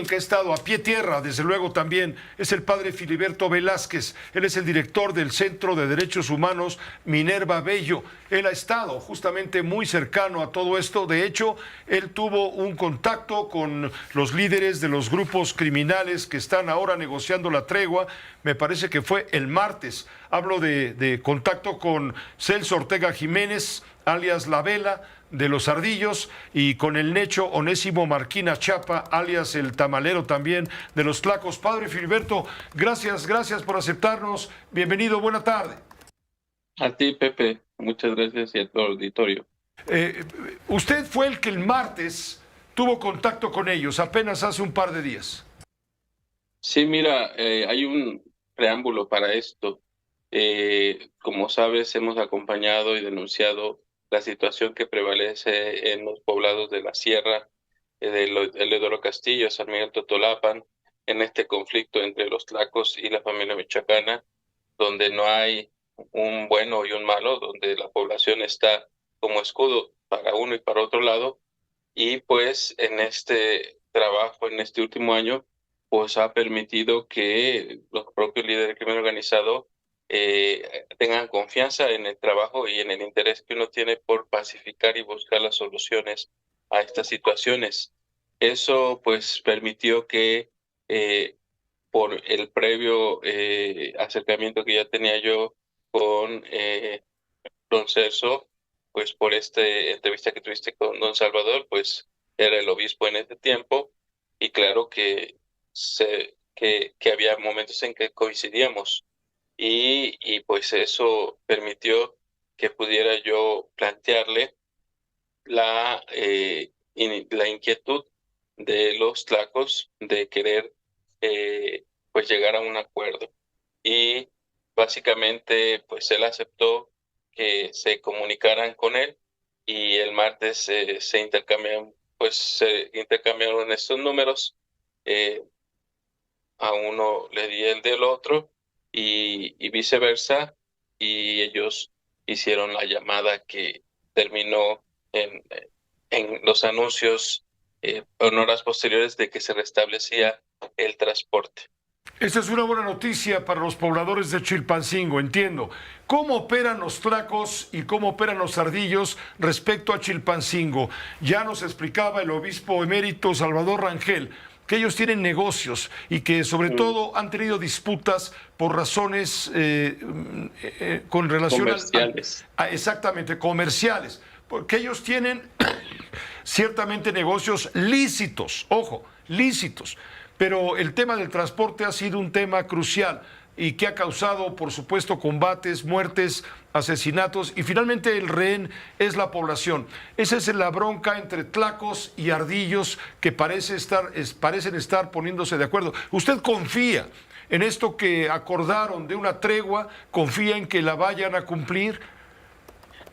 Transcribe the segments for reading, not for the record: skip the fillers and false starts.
alguien que ha estado a pie tierra, desde luego también, es el padre Filiberto Velázquez. Él es el director del Centro de Derechos Humanos Minerva Bello. Él ha estado justamente muy cercano a todo esto. De hecho, él tuvo un contacto con los líderes de los grupos criminales que están ahora negociando la tregua. Me parece que fue el martes. Hablo de contacto con Celso Ortega Jiménez, alias La Vela, de los Ardillos, y con el Necho Onésimo Marquina Chapa, alias el Tamalero también, de los Tlacos. Padre Filiberto, gracias por aceptarnos. Bienvenido, buena tarde. A ti, Pepe, muchas gracias y a todo el auditorio. Usted fue el que el martes tuvo contacto con ellos, apenas hace un par de días. Sí, mira, hay un preámbulo para esto. Como sabes, hemos acompañado y denunciado la situación que prevalece en los poblados de la Sierra, de Leodoro Castillo, San Miguel Totolapan, en este conflicto entre los Tlacos y la familia michoacana, donde no hay un bueno y un malo, donde la población está como escudo para uno y para otro lado, y pues en este trabajo, en este último año, pues ha permitido que los propios líderes del crimen organizado tengan confianza en el trabajo y en el interés que uno tiene por pacificar y buscar las soluciones a estas situaciones. Eso pues permitió que por el previo acercamiento que ya tenía yo con don Celso, pues por esta entrevista que tuviste con don Salvador, pues era el obispo en ese tiempo, y claro que, que había momentos en que coincidíamos, y pues eso permitió que pudiera yo plantearle la inquietud de los tlacos de querer pues llegar a un acuerdo. Y básicamente pues él aceptó que se comunicaran con él, y el martes se intercambiaron estos números. eh, a uno le di el del otro, y viceversa, y ellos hicieron la llamada que terminó en, en los anuncios en horas posteriores de que se restablecía el transporte. Esta es una buena noticia para los pobladores de Chilpancingo, entiendo. ¿Cómo operan los Tlacos y cómo operan los Ardillos respecto a Chilpancingo? Ya nos explicaba el obispo emérito Salvador Rangel que ellos tienen negocios y que sobre todo han tenido disputas por razones con relación Comerciales. exactamente, comerciales, porque ellos tienen ciertamente negocios lícitos, ojo, lícitos, pero el tema del transporte ha sido un tema crucial y que ha causado, por supuesto, combates, muertes, asesinatos, y finalmente el rehén es la población. Esa es la bronca entre Tlacos y Ardillos que parecen estar poniéndose de acuerdo. ¿Usted confía en esto que acordaron de una tregua? ¿Confía en que la vayan a cumplir?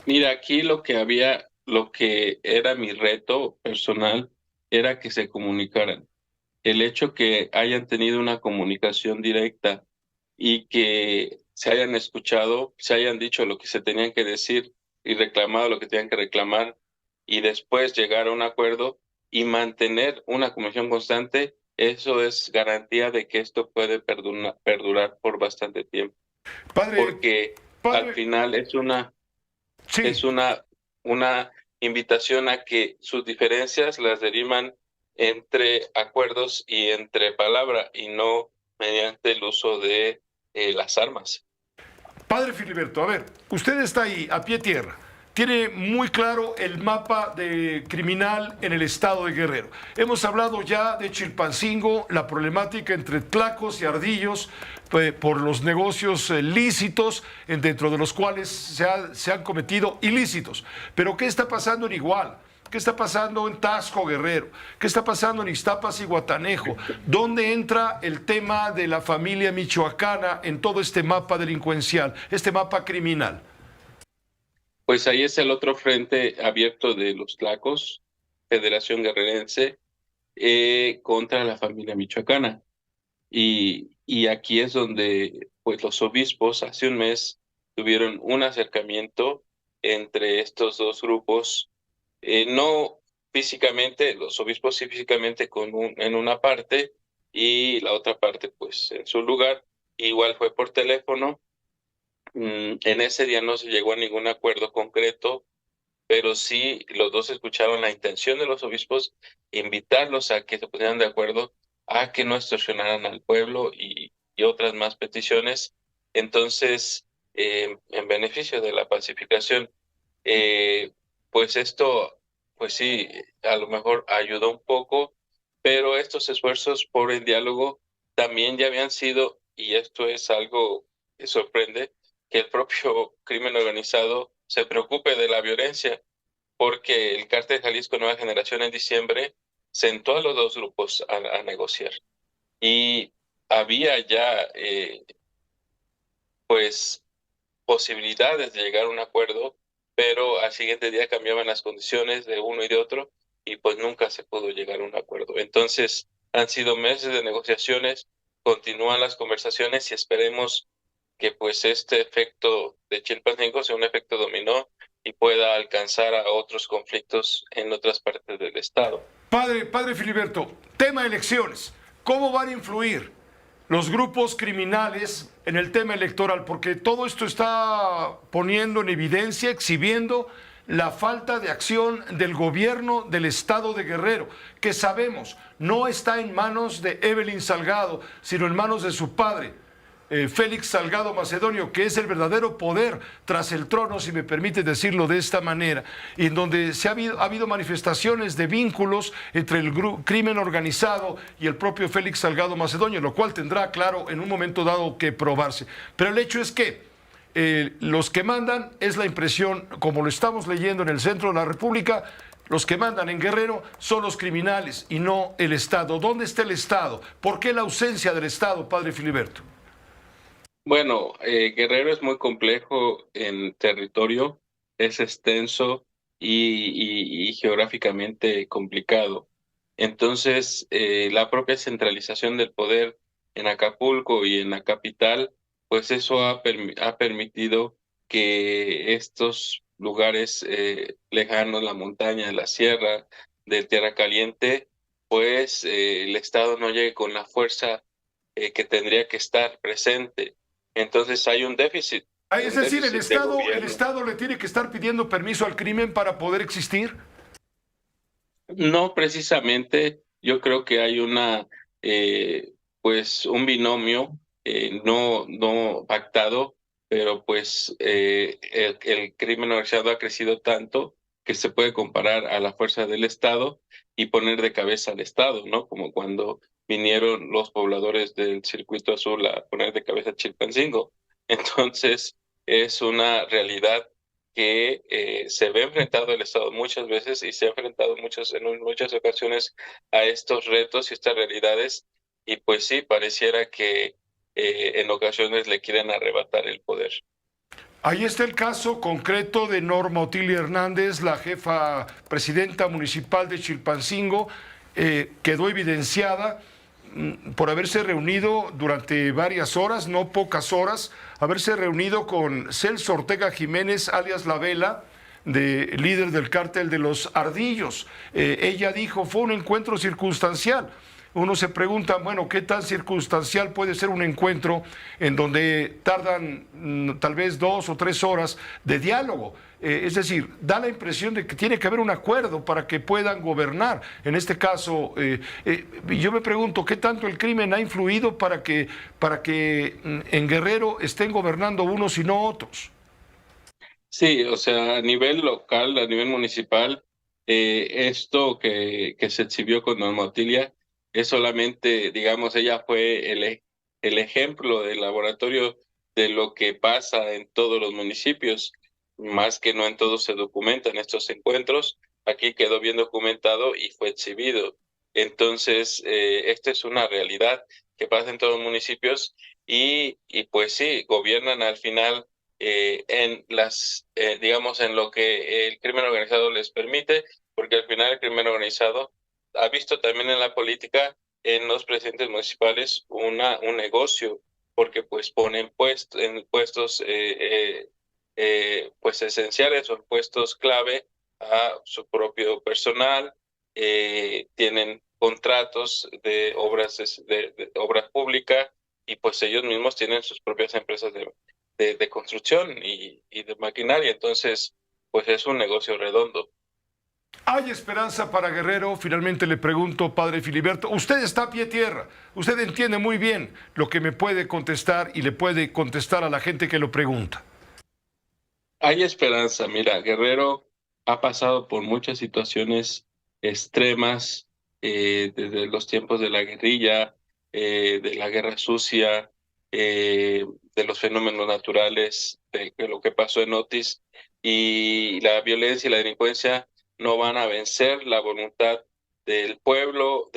Mira, aquí lo que era mi reto personal era que se comunicaran. El hecho que hayan tenido una comunicación directa y que se hayan escuchado, se hayan dicho lo que se tenían que decir y reclamado lo que tenían que reclamar, y después llegar a un acuerdo y mantener una comunicación constante, eso es garantía de que esto puede perdurar por bastante tiempo, Padre, porque al padre, final sí. es una invitación a que sus diferencias las derivan entre acuerdos y entre palabra, y no mediante el uso de las armas. Padre Filiberto, a ver, usted está ahí, a pie tierra. Tiene muy claro el mapa de criminal en el estado de Guerrero. Hemos hablado ya de Chilpancingo, la problemática entre Tlacos y Ardillos por los negocios lícitos, dentro de los cuales se han cometido ilícitos. Pero ¿qué está pasando en Iguala? ¿Qué está pasando en Taxco, Guerrero? ¿Qué está pasando en Iztapas y Guatanejo? ¿Dónde entra el tema de la familia michoacana en todo este mapa delincuencial, este mapa criminal? Pues ahí es el otro frente abierto de los Tlacos, Federación Guerrerense, contra la familia michoacana. Y aquí es donde pues los obispos hace un mes tuvieron un acercamiento entre estos dos grupos, no físicamente, los obispos sí físicamente en una parte y la otra parte pues en su lugar. Igual fue por teléfono. En ese día no se llegó a ningún acuerdo concreto, pero sí los dos escucharon la intención de los obispos, invitarlos a que se pusieran de acuerdo, a que no extorsionaran al pueblo y otras más peticiones. Entonces, en beneficio de la pacificación, eh, pues esto, pues sí, a lo mejor ayudó un poco, pero estos esfuerzos por el diálogo también ya habían sido, y esto es algo que sorprende, que el propio crimen organizado se preocupe de la violencia, porque el Cártel Jalisco Nueva Generación en diciembre sentó a los dos grupos a negociar. Y había ya, pues, posibilidades de llegar a un acuerdo, pero al siguiente día cambiaban las condiciones de uno y de otro y pues nunca se pudo llegar a un acuerdo. Entonces han sido meses de negociaciones, continúan las conversaciones y esperemos que pues este efecto de Chilpancingo sea un efecto dominó y pueda alcanzar a otros conflictos en otras partes del estado. Padre Filiberto, tema elecciones. ¿Cómo van a influir los grupos criminales en el tema electoral? Porque todo esto está poniendo en evidencia, exhibiendo la falta de acción del gobierno del estado de Guerrero, que sabemos no está en manos de Evelyn Salgado, sino en manos de su padre, Félix Salgado Macedonio, que es el verdadero poder tras el trono, si me permite decirlo de esta manera, y en donde ha habido manifestaciones de vínculos entre el crimen organizado y el propio Félix Salgado Macedonio, lo cual tendrá, claro, en un momento dado que probarse. Pero el hecho es que los que mandan, es la impresión, como lo estamos leyendo en el centro de la República, los que mandan en Guerrero son los criminales y no el Estado. ¿Dónde está el Estado? ¿Por qué la ausencia del Estado, padre Filiberto? Bueno, Guerrero es muy complejo en territorio, es extenso y geográficamente complicado. Entonces, la propia centralización del poder en Acapulco y en la capital, pues eso ha permitido que estos lugares lejanos, la montaña, la sierra, de Tierra Caliente, pues el Estado no llegue con la fuerza que tendría que estar presente. Entonces hay Es un decir, déficit de el gobierno. Estado le tiene que estar pidiendo permiso al crimen para poder existir. No precisamente, yo creo que hay pues un binomio no pactado, pero pues el crimen organizado ha crecido tanto que se puede comparar a la fuerza del Estado y poner de cabeza al Estado, ¿no? Como cuando vinieron los pobladores del Circuito Azul a poner de cabeza a Chilpancingo. Entonces, es una realidad que se ve enfrentado el Estado muchas veces y se ha enfrentado en muchas ocasiones a estos retos y estas realidades, y pues sí, pareciera que en ocasiones le quieren arrebatar el poder. Ahí está el caso concreto de Norma Otilia Hernández, la jefa presidenta municipal de Chilpancingo, quedó evidenciada por haberse reunido durante varias horas, no pocas horas, haberse reunido con Celso Ortega Jiménez, alias La Vela, líder del cártel de los Ardillos. Ella dijo, fue un encuentro circunstancial. Uno se pregunta, bueno, ¿qué tan circunstancial puede ser un encuentro en donde tardan tal vez 2 o 3 horas de diálogo? Es decir, da la impresión de que tiene que haber un acuerdo para que puedan gobernar. En este caso, yo me pregunto, ¿qué tanto el crimen ha influido para que en Guerrero estén gobernando unos y no otros? Sí, o sea, a nivel local, a nivel municipal, esto que se exhibió con Norma Otilia es solamente, digamos, ella fue el ejemplo del laboratorio de lo que pasa en todos los municipios, más que no en todos se documentan estos encuentros. Aquí quedó bien documentado y fue exhibido. Entonces, esta es una realidad que pasa en todos los municipios y pues sí, gobiernan al final digamos, en lo que el crimen organizado les permite, porque al final el crimen organizado ha visto también en la política, en los presidentes municipales, un negocio, porque pues ponen en puestos pues esenciales o en puestos clave a su propio personal, tienen contratos de obras de obra pública y pues ellos mismos tienen sus propias empresas de construcción y de maquinaria. Entonces, pues es un negocio redondo. ¿Hay esperanza para Guerrero? Finalmente le pregunto, padre Filiberto. Usted está a pie tierra, usted entiende muy bien lo que me puede contestar y le puede contestar a la gente que lo pregunta. Hay esperanza. Mira, Guerrero ha pasado por muchas situaciones extremas, desde los tiempos de la guerrilla, de la guerra sucia, de los fenómenos naturales, de lo que pasó en Otis, y la violencia y la delincuencia no van a vencer la voluntad del pueblo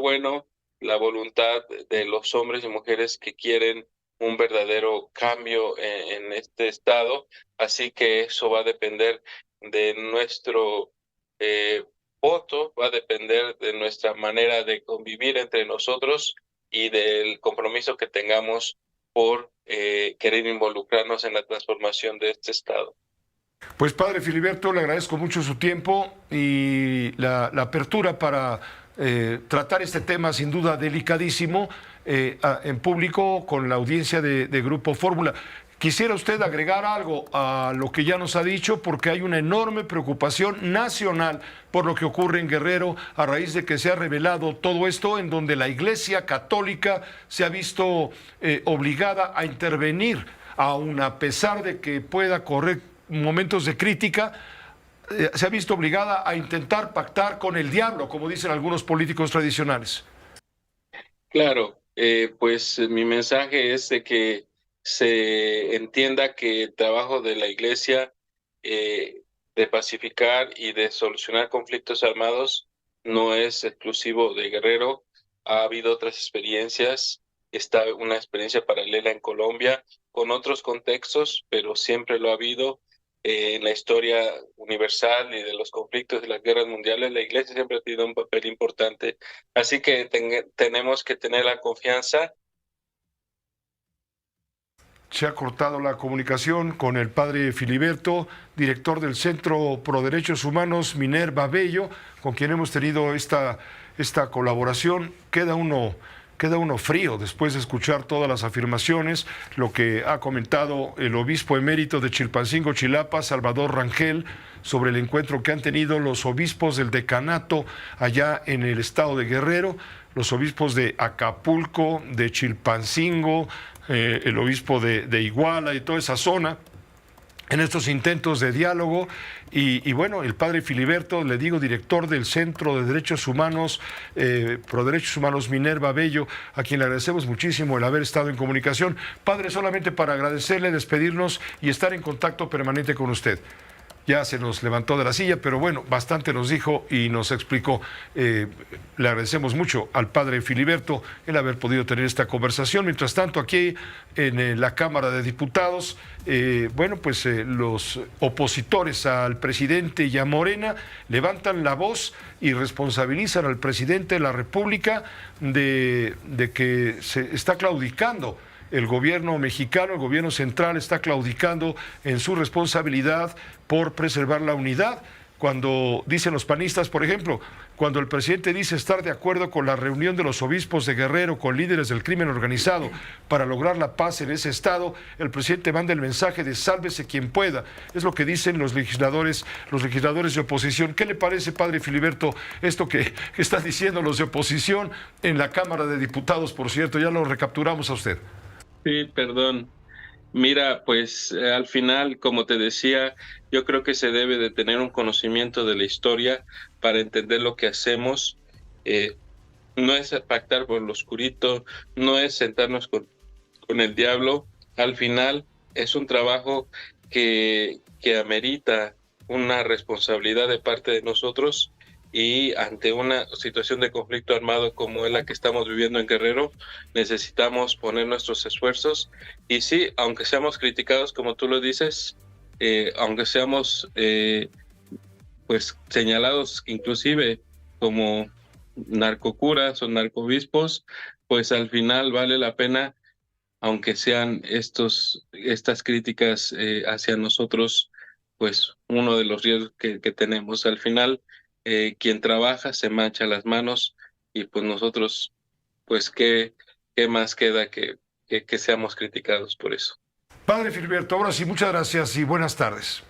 bueno, la voluntad de los hombres y mujeres que quieren un verdadero cambio en este estado. Así que eso va a depender de nuestro eh, voto, va a depender de nuestra manera de convivir entre nosotros y del compromiso que tengamos por querer involucrarnos en la transformación de este estado. Pues padre Filiberto, le agradezco mucho su tiempo y la apertura para tratar este tema sin duda delicadísimo en público con la audiencia de Grupo Fórmula. ¿Quisiera usted agregar algo a lo que ya nos ha dicho? Porque hay una enorme preocupación nacional por lo que ocurre en Guerrero a raíz de que se ha revelado todo esto en donde la Iglesia Católica se ha visto obligada a intervenir, aun a pesar de que pueda correr momentos de crítica, se ha visto obligada a intentar pactar con el diablo, como dicen algunos políticos tradicionales. Claro, pues mi mensaje es de que se entienda que el trabajo de la Iglesia de pacificar y de solucionar conflictos armados no es exclusivo de Guerrero. Ha habido otras experiencias, está una experiencia paralela en Colombia con otros contextos, pero siempre lo ha habido. En la historia universal y de los conflictos de las guerras mundiales, la Iglesia siempre ha tenido un papel importante. Así que tenemos que tener la confianza. Se ha cortado la comunicación con el padre Filiberto, director del Centro Pro Derechos Humanos Minerva Bello, con quien hemos tenido esta colaboración. Queda uno frío después de escuchar todas las afirmaciones, lo que ha comentado el obispo emérito de Chilpancingo, Chilapa, Salvador Rangel, sobre el encuentro que han tenido los obispos del decanato allá en el estado de Guerrero, los obispos de Acapulco, de Chilpancingo, el obispo de Iguala y toda esa zona, en estos intentos de diálogo. Y bueno, el padre Filiberto, le digo, director del Centro de Derechos Humanos, Pro Derechos Humanos Minerva Bello, a quien le agradecemos muchísimo el haber estado en comunicación. Padre, solamente para agradecerle, despedirnos y estar en contacto permanente con usted. Ya se nos levantó de la silla, pero bueno, bastante nos dijo y nos explicó. Le agradecemos mucho al padre Filiberto el haber podido tener esta conversación. Mientras tanto, aquí en la Cámara de Diputados, bueno, pues los opositores al presidente y a Morena levantan la voz y responsabilizan al presidente de la República de que se está claudicando. El gobierno mexicano, el gobierno central está claudicando en su responsabilidad por preservar la unidad. Cuando dicen los panistas, por ejemplo, cuando el presidente dice estar de acuerdo con la reunión de los obispos de Guerrero con líderes del crimen organizado para lograr la paz en ese estado, el presidente manda el mensaje de sálvese quien pueda. Es lo que dicen los legisladores de oposición. ¿Qué le parece, padre Filiberto, esto que están diciendo los de oposición en la Cámara de Diputados, por cierto? Ya lo recapturamos a usted. Sí, perdón. Mira, pues al final, como te decía, yo creo que se debe de tener un conocimiento de la historia para entender lo que hacemos. Eh, no es pactar por lo oscurito, no es sentarnos con el diablo. Al final es un trabajo que amerita una responsabilidad de parte de nosotros, y ante una situación de conflicto armado como es la que estamos viviendo en Guerrero, necesitamos poner nuestros esfuerzos. Y sí, aunque seamos criticados, como tú lo dices, aunque seamos pues señalados inclusive como narcocuras o narcobispos, pues al final vale la pena, aunque sean estas críticas hacia nosotros, pues uno de los riesgos que tenemos. Al final quien trabaja se mancha las manos y pues nosotros, pues qué más queda que seamos criticados por eso. Padre Filiberto, ahora sí, muchas gracias y buenas tardes.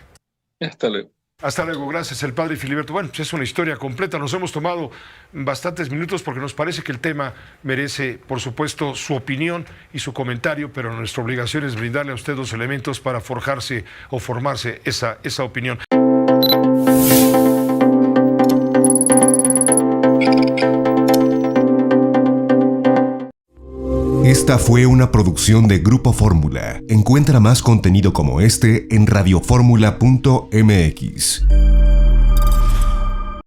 Hasta luego. Hasta luego, gracias, el padre Filiberto. Bueno, pues es una historia completa. Nos hemos tomado bastantes minutos porque nos parece que el tema merece, por supuesto, su opinión y su comentario, pero nuestra obligación es brindarle a usted los elementos para forjarse o formarse esa opinión. Esta fue una producción de Grupo Fórmula. Encuentra más contenido como este en radioformula.mx.